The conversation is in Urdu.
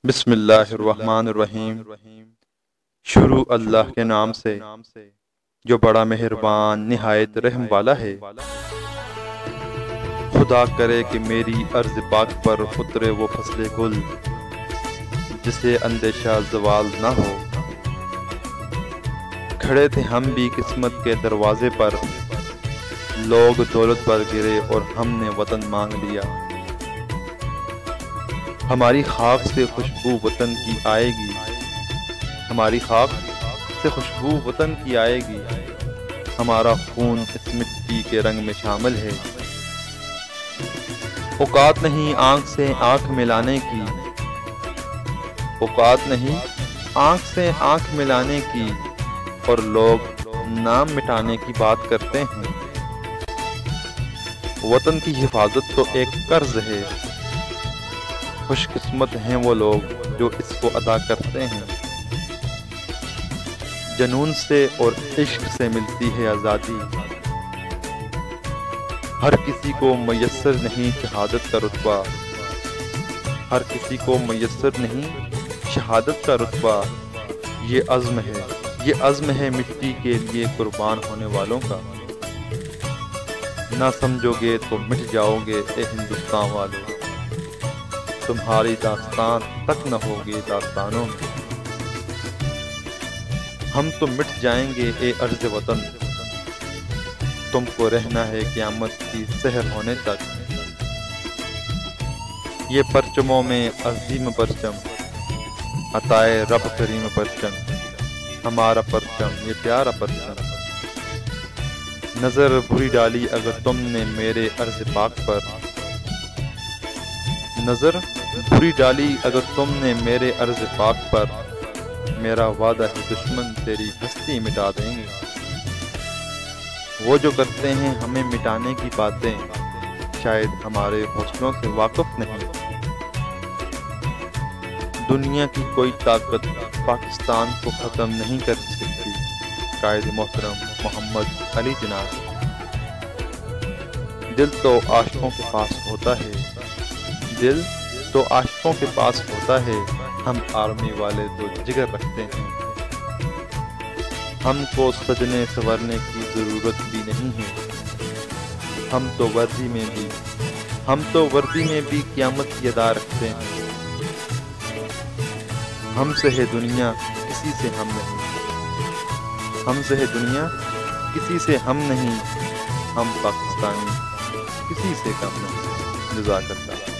بسم اللہ الرحمن الرحیم۔ شروع اللہ کے نام سے جو بڑا مہربان نہایت رحم والا ہے۔ خدا کرے کہ میری عرض پاک پر اترے وہ فصل گل جسے اندیشہ زوال نہ ہو۔ کھڑے تھے ہم بھی قسمت کے دروازے پر، لوگ دولت پر گرے اور ہم نے وطن مانگ لیا۔ ہماری خاک سے خوشبو وطن کی آئے گی، ہماری خاک سے خوشبو وطن کی آئے گی، ہمارا خون اس مٹی کے رنگ میں شامل ہے۔ اوقات نہیں آنکھ سے آنکھ ملانے کی، اوقات نہیں آنکھ سے آنکھ ملانے کی، اور لوگ نام مٹانے کی بات کرتے ہیں۔ وطن کی حفاظت تو ایک قرض ہے، خوش قسمت ہیں وہ لوگ جو اس کو ادا کرتے ہیں۔ جنون سے اور عشق سے ملتی ہے آزادی، ہر کسی کو میسر نہیں شہادت کا رتبہ، ہر کسی کو میسر نہیں شہادت کا رتبہ۔ یہ عزم ہے، یہ عزم ہے مٹی کے لیے قربان ہونے والوں کا۔ نہ سمجھو گے تو مٹ جاؤ گے اے ہندوستان والو، تمہاری داستان تک نہ ہوگی داستانوں میں۔ ہم تو مٹ جائیں گے اے ارض وطن، تم کو رہنا ہے قیامت کی سحر ہونے تک۔ یہ پرچموں میں عظیم پرچم، عطائے رب کریم پرچم، ہمارا پرچم یہ پیارا پرچم۔ نظر بری ڈالی اگر تم نے میرے ارض پاک پر، نظر بری ڈالی اگر تم نے میرے ارض پاک پر، میرا وعدہ ہے دشمن تیری ہستی مٹا دیں گے۔ وہ جو کرتے ہیں ہمیں مٹانے کی باتیں، شاید ہمارے حوصلوں سے واقف نہیں۔ دنیا کی کوئی طاقت پاکستان کو ختم نہیں کر سکتی۔ قائد محترم محمد علی جناح۔ دل تو عاشقوں کے پاس ہوتا ہے، دل تو عاشقوں کے پاس ہوتا ہے، ہم آرمی والے تو جگر رکھتے ہیں۔ ہم کو سجنے سنورنے کی ضرورت بھی نہیں ہے، ہم تو وردی میں بھی قیامت کی ادا رکھتے ہیں۔ ہم سے ہے دنیا کسی سے ہم نہیں، ہم سے ہے دنیا کسی سے ہم نہیں، ہم پاکستانی کسی سے کم نہیں۔ جزاک اللہ۔